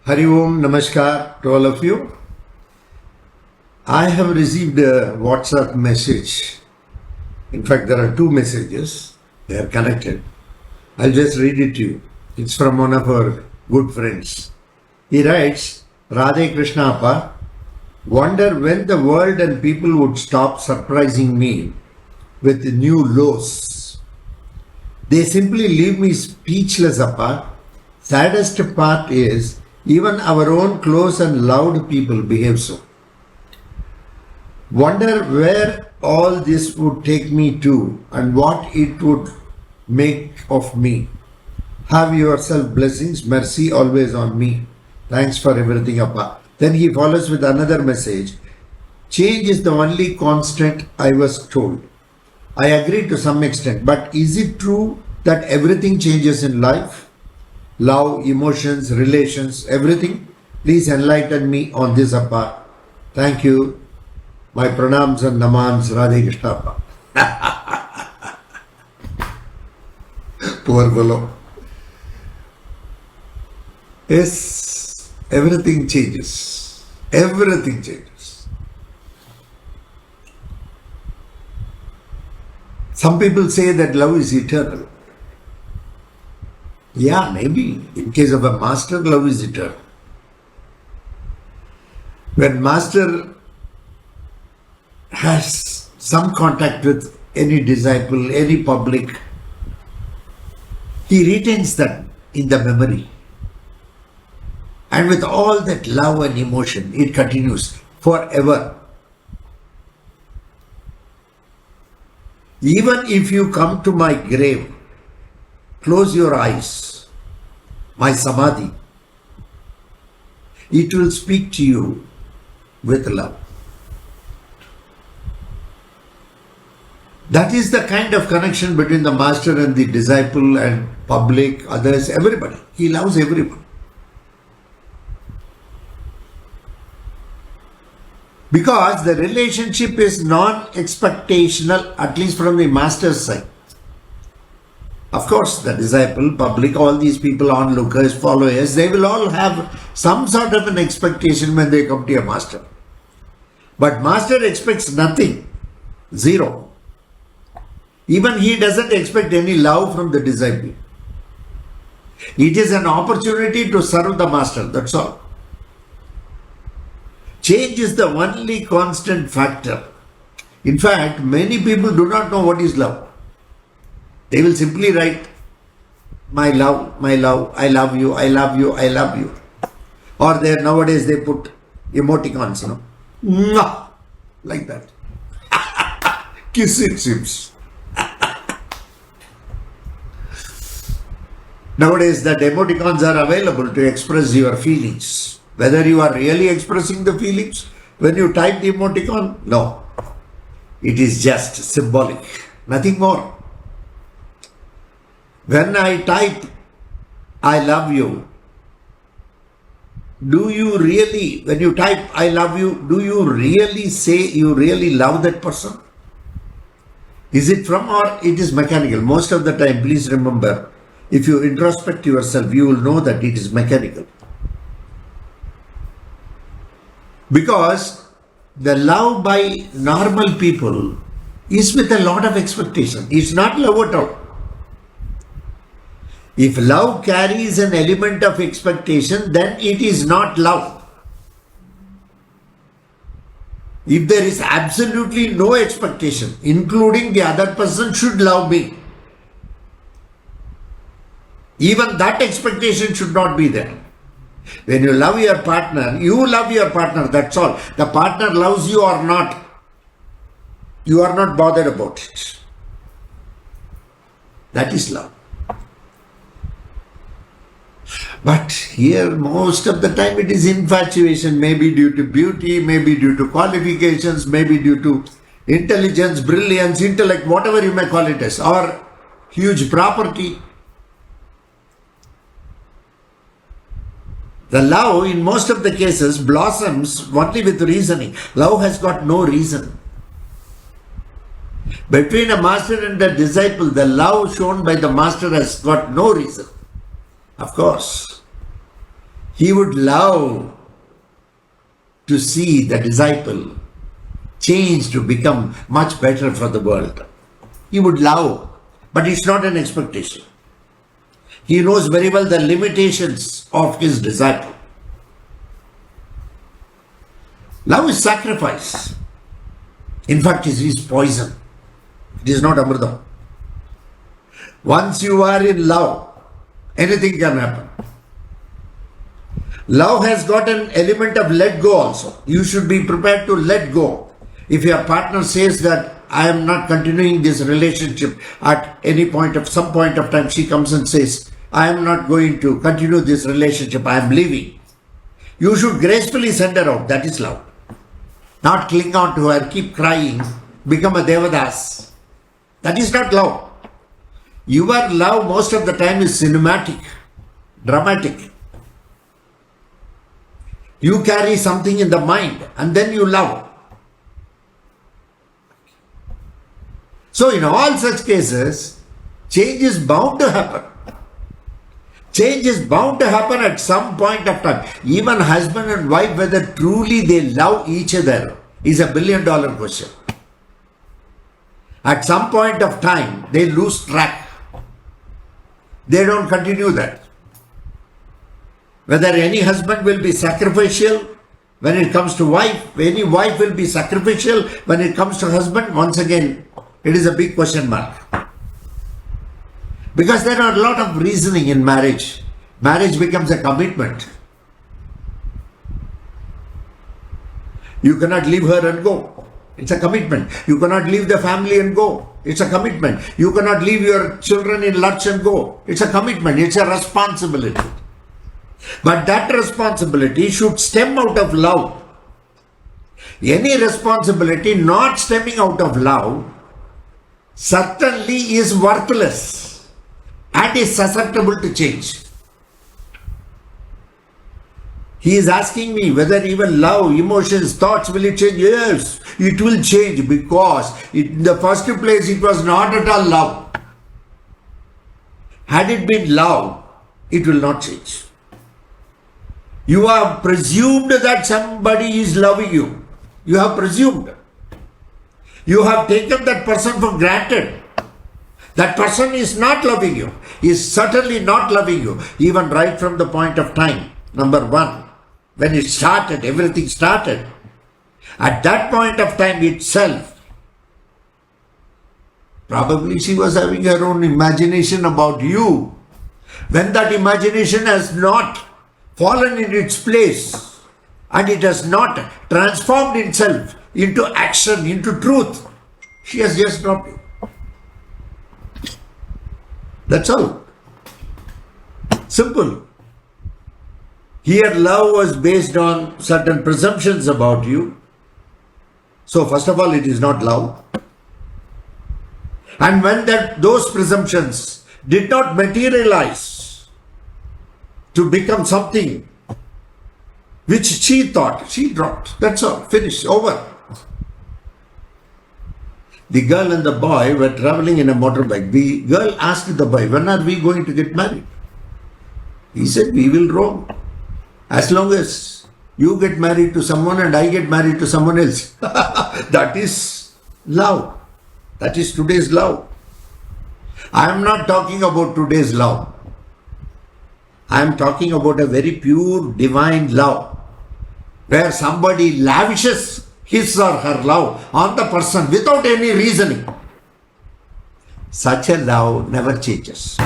Hari Om, Namaskar to all of you. I have received a WhatsApp message. In fact, there are two messages. They are connected. I'll just read it to you. It's from one of our good friends. He writes, Radhe Krishna Appa, wonder when the world and people would stop surprising me with new lows. They simply leave me speechless, Appa. Saddest part is, even our own close and loud people behave so. Wonder where all this would take me to and what it would make of me. Have yourself blessings, mercy always on me. Thanks for everything, Appa. Then he follows with another message. Change is the only constant, I was told. I agree to some extent, but is it true that everything changes in life? Love, emotions, relations, everything? Please enlighten me on this, Appa. Thank you. My pranams and namans, Radhe Krishna Appa. Poor fellow. Yes, everything changes. Everything changes. Some people say that love is eternal. Yeah, maybe. In case of a master, love is eternal. When master has some contact with any disciple, any public, he retains that in the memory. And with all that love and emotion, it continues forever. Even if you come to my grave, close your eyes, my samadhi, it will speak to you with love. That is the kind of connection between the master and the disciple and public, others, everybody. He loves everyone. Because the relationship is non-expectational, at least from the master's side. Of course, the disciple, public, all these people, onlookers, followers, they will all have some sort of an expectation when they come to a master. But master expects nothing, zero. Even he doesn't expect any love from the disciple. It is an opportunity to serve the master, that's all. Change is the only constant factor. In fact, many people do not know what is love. They will simply write, my love, I love you, I love you, I love you. Or there nowadays they put emoticons, Mwah! Like that. Kiss it seems. Nowadays that emoticons are available to express your feelings. Whether you are really expressing the feelings when you type the emoticon, no. It is just symbolic, nothing more. When I type, I love you, do you really, when you type, I love you, do you really say you really love that person? Is it from or it is mechanical? Most of the time, please remember, if you introspect yourself, you will know that it is mechanical. Because the love by normal people is with a lot of expectation. It's not love at all. If love carries an element of expectation, then it is not love. If there is absolutely no expectation, including the other person should love me, even that expectation should not be there. When you love your partner, you love your partner, that's all. The partner loves you or not, you are not bothered about it. That is love. But here most of the time it is infatuation, maybe due to beauty, maybe due to qualifications, maybe due to intelligence, brilliance, intellect, whatever you may call it as, or huge property. The love in most of the cases blossoms only with reasoning. Love has got no reason. Between a master and a disciple, the love shown by the master has got no reason. Of course, He would love to see the disciple change to become much better for the world. He would love, but it's not an expectation. He knows very well the limitations of his disciple. Love is sacrifice. In fact, it is poison. It is not amrita. Once you are in love, anything can happen. Love has got an element of let go also. You should be prepared to let go. If your partner says that I am not continuing this relationship at some point of time, she comes and says, I am not going to continue this relationship, I am leaving. You should gracefully send her out. That is love. Not cling on to her, keep crying, become a devadas. That is not love. Your love most of the time is cinematic, dramatic. You carry something in the mind and then you love. So in all such cases, change is bound to happen. Change is bound to happen at some point of time. Even husband and wife, whether truly they love each other, is a $1 billion question. At some point of time, they lose track. They don't continue that. Whether any husband will be sacrificial when it comes to wife, any wife will be sacrificial when it comes to husband, once again, it is a big question mark. Because there are a lot of reasoning in marriage. Marriage becomes a commitment. You cannot leave her and go. It's a commitment. You cannot leave the family and go. It's a commitment. You cannot leave your children in lurch and go. It's a commitment. It's a responsibility. But that responsibility should stem out of love. Any responsibility not stemming out of love certainly is worthless and is susceptible to change. He is asking me whether even love, emotions, thoughts, will it change? Yes, it will change because in the first place it was not at all love. Had it been love, it will not change. You have presumed that somebody is loving you. You have presumed. You have taken that person for granted. That person is not loving you. He is certainly not loving you. Even right from the point of time, number one, when it started, everything started. At that point of time itself, probably she was having her own imagination about you. When that imagination has not fallen in its place and it has not transformed itself into action, into truth, she has just dropped you. That's all. Simple. Here love was based on certain presumptions about you. So first of all, it is not love. And when those presumptions did not materialize to become something which she thought, she dropped. That's all. Finished. Over. The girl and the boy were traveling in a motorbike. The girl asked the boy, when are we going to get married? He said, we will roam. As long as you get married to someone and I get married to someone else. That is love. That is today's love. I am not talking about today's love. I am talking about a very pure divine love, where somebody lavishes his or her love on the person without any reasoning. Such a love never changes.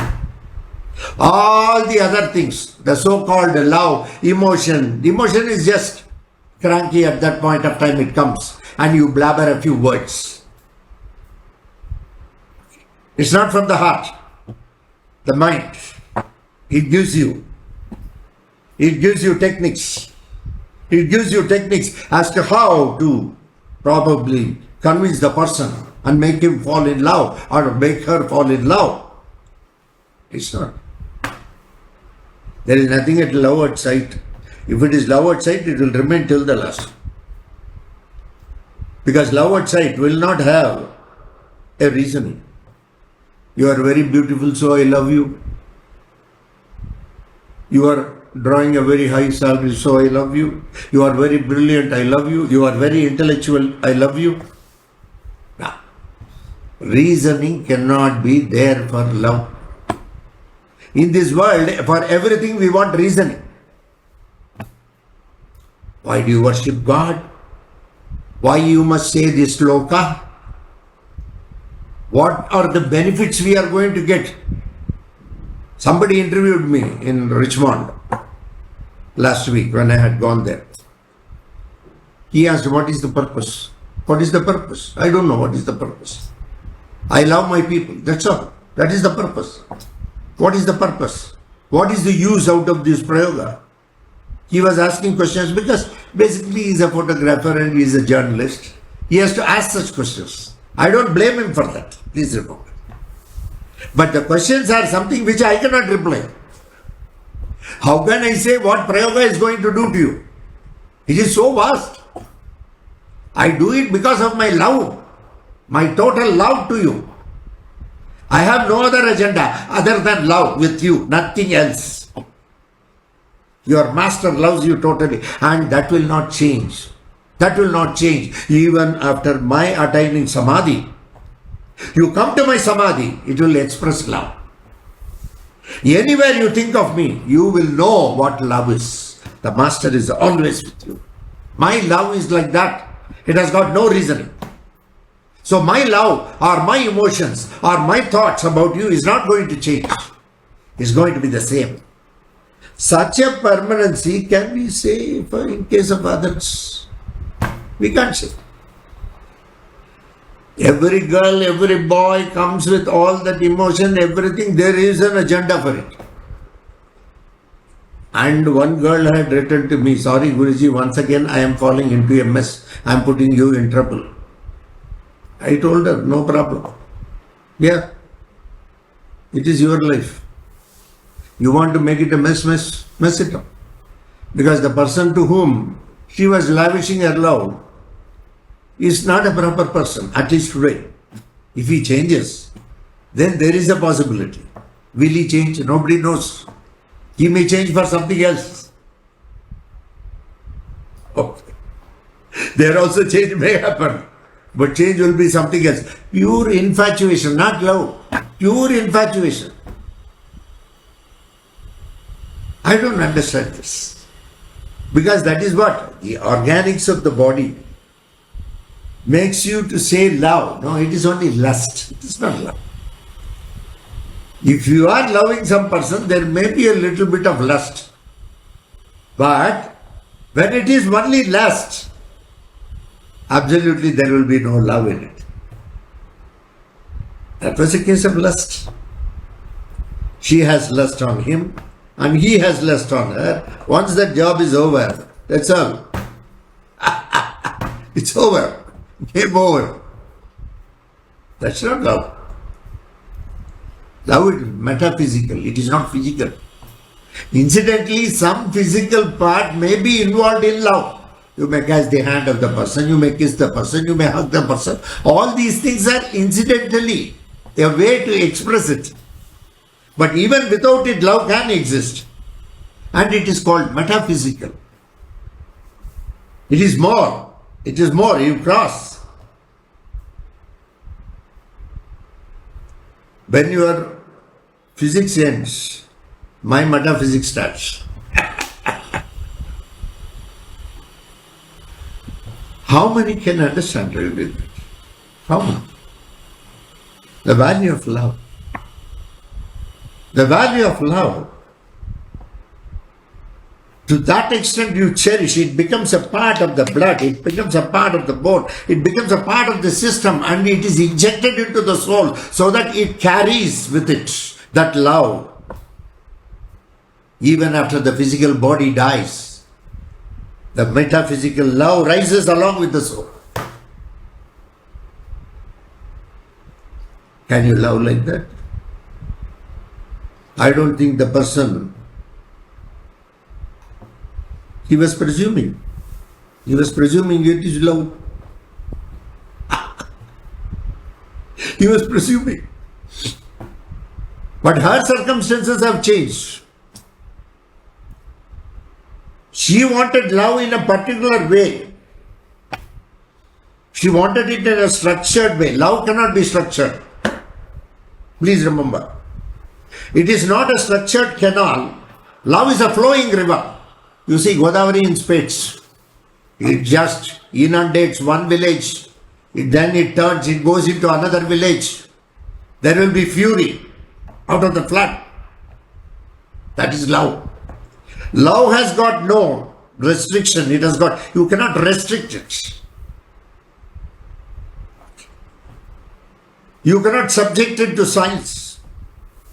All the other things, the so-called love, emotion is just cranky at that point of time it comes and you blabber a few words. It's not from the heart, the mind. It gives you techniques. It gives you techniques as to how to probably convince the person and make him fall in love or make her fall in love. It's not. There is nothing at love at sight. If it is love at sight, it will remain till the last. Because love at sight will not have a reasoning. You are very beautiful, so I love you. You are drawing a very high salary, so I love you. You are very brilliant, I love you. You are very intellectual, I love you. No. Reasoning cannot be there for love. In this world, for everything we want reasoning. Why do you worship God? Why you must say this sloka? What are the benefits we are going to get? Somebody interviewed me in Richmond last week when I had gone there. He asked, what is the purpose? What is the purpose? I don't know what is the purpose. I love my people. That's all. That is the purpose. What is the purpose? What is the use out of this prayoga? He was asking questions because basically he is a photographer and he is a journalist. He has to ask such questions. I don't blame him for that. Please remember. But the questions are something which I cannot reply. How can I say what prayoga is going to do to you? It is so vast. I do it because of my love, my total love to you. I have no other agenda other than love with you, nothing else. Your master loves you totally, and that will not change. That will not change even after my attaining samadhi. You come to my samadhi, it will express love. Anywhere you think of me, you will know what love is. The master is always with you. My love is like that. It has got no reasoning. So my love or my emotions or my thoughts about you is not going to change. It's going to be the same. Such a permanency can we say in case of others? We can't say. Every girl, every boy comes with all that emotion, everything. There is an agenda for it. And one girl had written to me, sorry Guruji, once again I am falling into a mess. I am putting you in trouble. I told her, no problem. Yeah, it is your life. You want to make it a mess it up. Because the person to whom she was lavishing her love is not a proper person, at least today. If he changes, then there is a possibility. Will he change? Nobody knows. He may change for something else. Okay. There also change may happen. But change will be something else. Pure infatuation, not love. Pure infatuation. I don't understand this. Because that is what? The organics of the body makes you to say love. No, it is only lust. It is not love. If you are loving some person, there may be a little bit of lust. But when it is only lust, absolutely there will be no love in it. That was a case of lust. She has lust on him and he has lust on her. Once that job is over, that's all. It's over. Game over. That's not love. Love is metaphysical. It is not physical. Incidentally, some physical part may be involved in love. You may catch the hand of the person, you may kiss the person, you may hug the person. All these things are incidentally a way to express it. But even without it, love can exist. And it is called metaphysical. It is more. It is more. You cross. When your physics ends, my metaphysics starts. How many can understand really? How many? The value of love. The value of love. To that extent you cherish, it becomes a part of the blood, it becomes a part of the bone, it becomes a part of the system and it is injected into the soul so that it carries with it that love. Even after the physical body dies, the metaphysical love rises along with the soul. Can you love like that? I don't think the person, he was presuming. He was presuming it is love. He was presuming. But her circumstances have changed. She wanted love in a particular way. She wanted it in a structured way. Love cannot be structured. Please remember. It is not a structured canal. Love is a flowing river. You see Godavari in spades. It just inundates one village. Then it turns, it goes into another village. There will be fury out of the flood. That is love. Love has got no restriction. It has got, you cannot restrict it. You cannot subject it to science.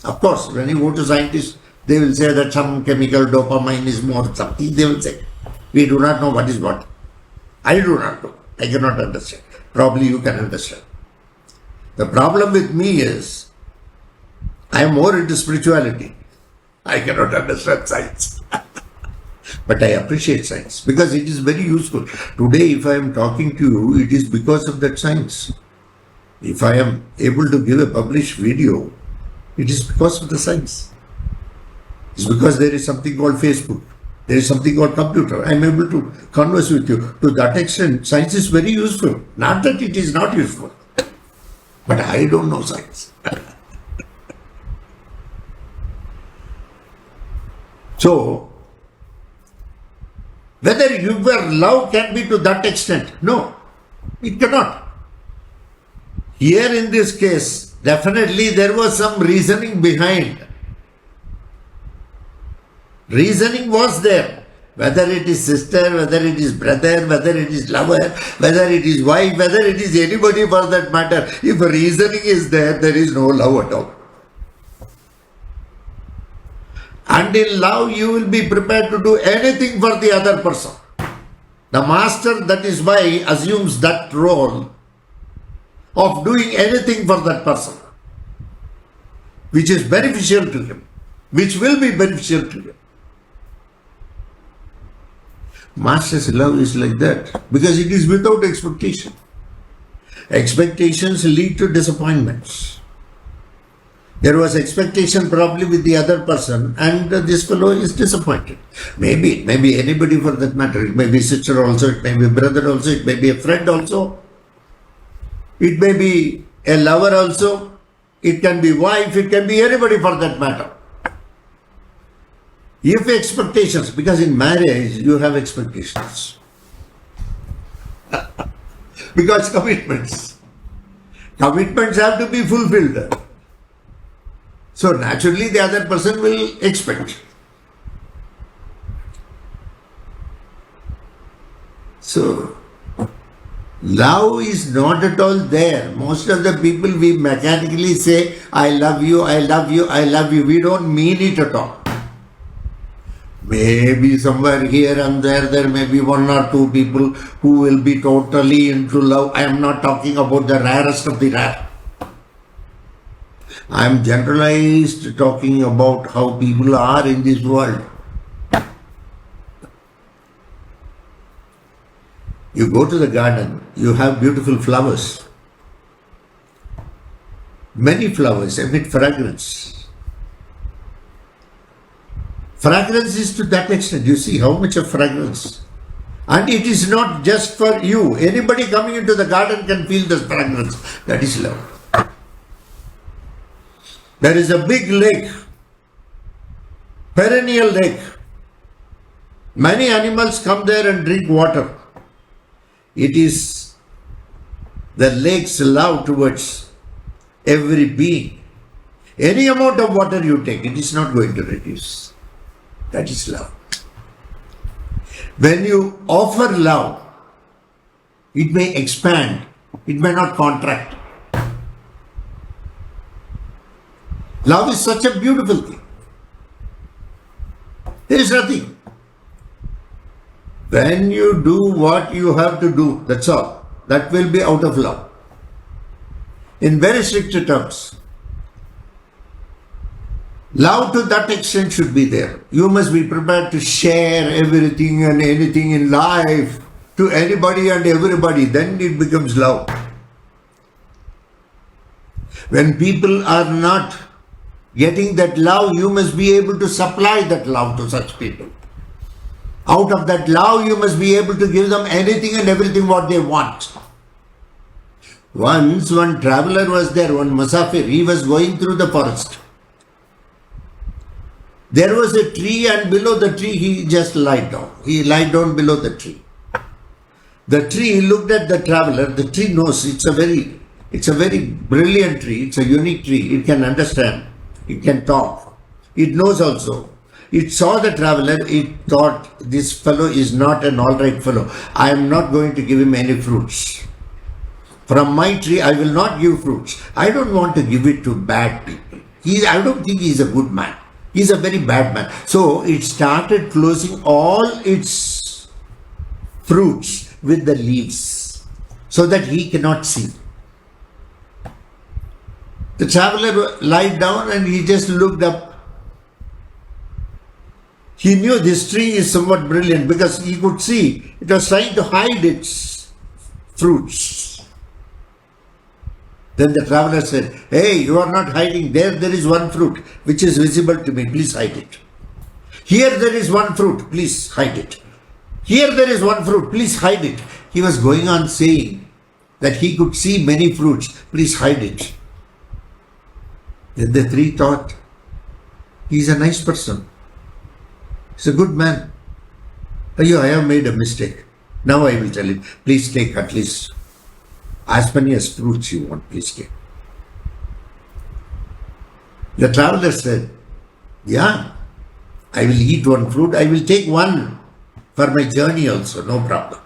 Of course, when you go to scientists, they will say that some chemical dopamine is more something. They will say, we do not know what is what. I do not know. I cannot understand. Probably you can understand. The problem with me is, I am more into spirituality. I cannot understand science. But I appreciate science because it is very useful. Today, if I am talking to you, it is because of that science. If I am able to give a published video, it is because of the science. It's because there is something called Facebook. There is something called computer. I am able to converse with you. To that extent, science is very useful. Not that it is not useful. But I don't know science. So, whether your love can be to that extent? No, it cannot. Here in this case, definitely there was some reasoning behind. Reasoning was there. Whether it is sister, whether it is brother, whether it is lover, whether it is wife, whether it is anybody for that matter. If reasoning is there, there is no love at all. And in love, you will be prepared to do anything for the other person. The master, that is why, assumes that role of doing anything for that person, which is beneficial to him, which will be beneficial to him. Master's love is like that because it is without expectation. Expectations lead to disappointments. There was expectation probably with the other person and this fellow is disappointed. Maybe anybody for that matter. It may be sister also, it may be brother also, it may be a friend also. It may be a lover also. It can be wife, it can be anybody for that matter. If expectations, because in marriage you have expectations. Because commitments have to be fulfilled. So naturally the other person will expect. So love is not at all there. Most of the people we mechanically say, I love you, I love you, I love you. We don't mean it at all. Maybe somewhere here and there may be one or two people who will be totally into love. I am not talking about the rarest of the rare. I am generalized talking about how people are in this world. You go to the garden, you have beautiful flowers. Many flowers emit fragrance. Fragrance is to that extent. You see how much of fragrance. And it is not just for you. Anybody coming into the garden can feel the fragrance. That is love. There is a big lake, perennial lake. Many animals come there and drink water. It is the lake's love towards every being. Any amount of water you take, it is not going to reduce. That is love. When you offer love, it may expand, it may not contract. Love is such a beautiful thing. There is nothing. When you do what you have to do, that's all. That will be out of love. In very strict terms, love to that extent should be there. You must be prepared to share everything and anything in life to anybody and everybody. Then it becomes love. When people are not getting that love, you must be able to supply that love to such people. Out of that love, you must be able to give them anything and everything what they want. Once one traveler was there, one Musafir, he was going through the forest. There was a tree, and below the tree he just lied down. He lied down below the tree. The tree looked at the traveler. The tree knows it's a very brilliant tree. It's a unique tree. It can understand. It can talk. It knows also. It saw the traveler. It thought, this fellow is not an alright fellow. I am not going to give him any fruits. From my tree, I will not give fruits. I don't want to give it to bad people. I don't think he is a good man. He is a very bad man. So it started closing all its fruits with the leaves so that he cannot see. The traveler lied down and he just looked up. He knew this tree is somewhat brilliant because he could see it was trying to hide its fruits. Then the traveler said, hey, you are not hiding. There is one fruit which is visible to me. Please hide it. Here there is one fruit. Please hide it. Here there is one fruit. Please hide it. He was going on saying that he could see many fruits. Please hide it. Then the three thought, he is a nice person. He's a good man. Ayyo, I have made a mistake. Now I will tell him, please take at least as many as fruits you want, please take. The traveler said, yeah, I will eat one fruit. I will take one for my journey also, no problem.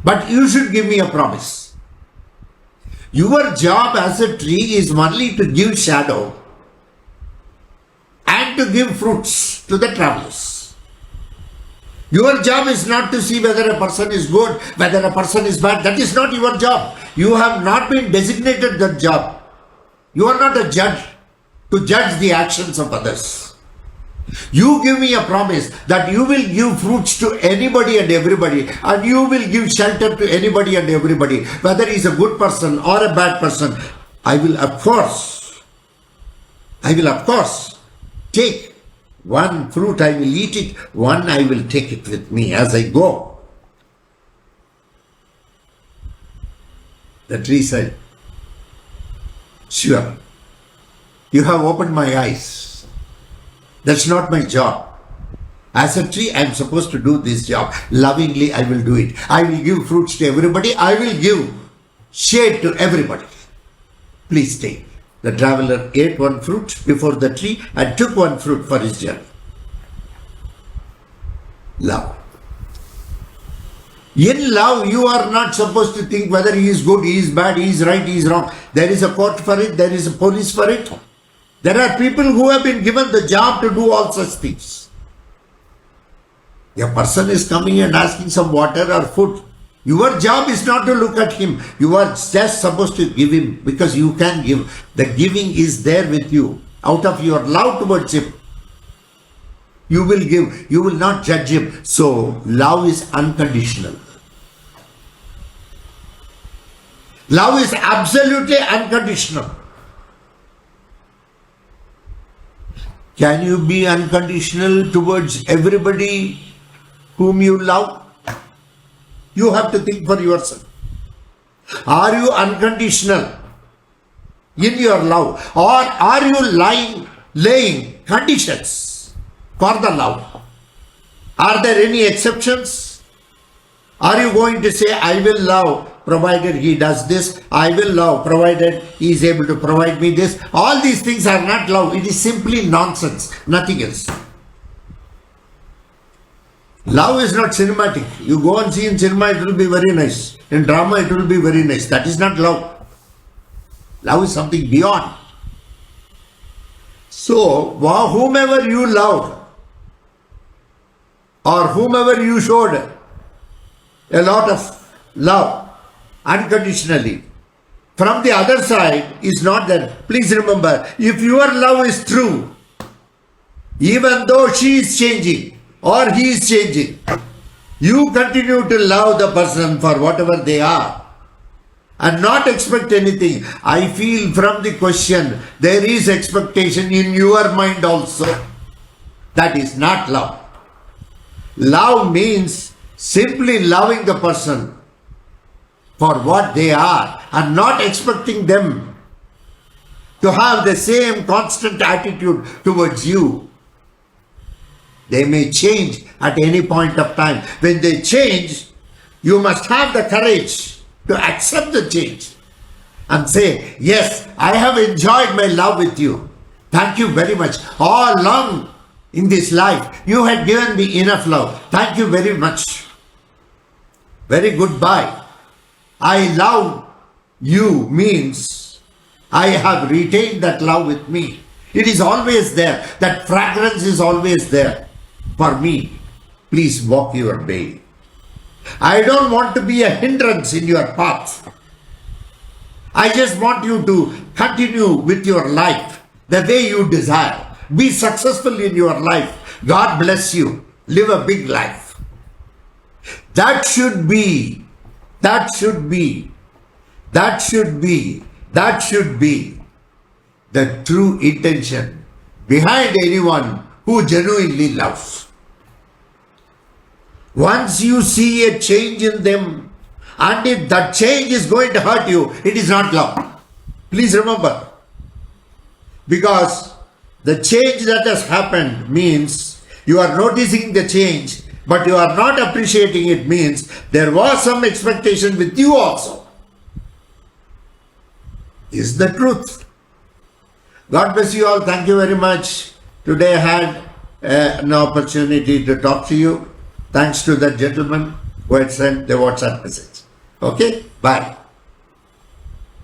But you should give me a promise. Your job as a tree is only to give shadow and to give fruits to the travelers. Your job is not to see whether a person is good, whether a person is bad. That is not your job. You have not been designated that job. You are not a judge to judge the actions of others. You give me a promise that you will give fruits to anybody and everybody, and you will give shelter to anybody and everybody, whether he is a good person or a bad person. I will of course take one fruit, I will eat it, one I will take it with me as I go. The tree said, sure, you have opened my eyes. That's not my job. As a tree, I am supposed to do this job. Lovingly, I will do it. I will give fruits to everybody. I will give shade to everybody. Please take. The traveler ate one fruit before the tree and took one fruit for his journey. Love. In love, you are not supposed to think whether he is good, he is bad, he is right, he is wrong. There is a court for it, there is a police for it. There are people who have been given the job to do all such things. A person is coming and asking some water or food. Your job is not to look at him. You are just supposed to give him because you can give. The giving is there with you. Out of your love towards him, you will give. You will not judge him. So, love is unconditional. Love is absolutely unconditional. Can you be unconditional towards everybody whom you love? You have to think for yourself. Are you unconditional in your love, or are you laying conditions for the love? Are there any exceptions? Are you going to say, I will love provided he does this, I will love provided he is able to provide me this? All these things are not love. It is simply nonsense, nothing else. Love is not cinematic. You go and see in cinema, it will be very nice. In drama, it will be very nice. That is not love. Love is something beyond. So, whomever you loved or whomever you showed a lot of love unconditionally, from the other side is not that. Please remember, if your love is true, even though she is changing, or he is changing, you continue to love the person for whatever they are and not expect anything. I feel from the question, there is expectation in your mind also. That is not love. Love means simply loving the person for what they are and not expecting them to have the same constant attitude towards you. They may change at any point of time. When they change, you must have the courage to accept the change and say, yes, I have enjoyed my love with you. Thank you very much. All along in this life, you had given me enough love. Thank you very much. Very goodbye. I love you means I have retained that love with me. It is always there. That fragrance is always there for me. Please walk your way. I don't want to be a hindrance in your path. I just want you to continue with your life the way you desire. Be successful in your life. God bless you. Live a big life. That should be the true intention behind anyone who genuinely loves. Once you see a change in them, and if that change is going to hurt you, it is not love. Please remember. Because the change that has happened means you are noticing the change, but you are not appreciating it, means there was some expectation with you also. Is the truth. God bless you all. Thank you very much. Today I had an opportunity to talk to you. Thanks to that gentleman who had sent the WhatsApp message. Okay? Bye.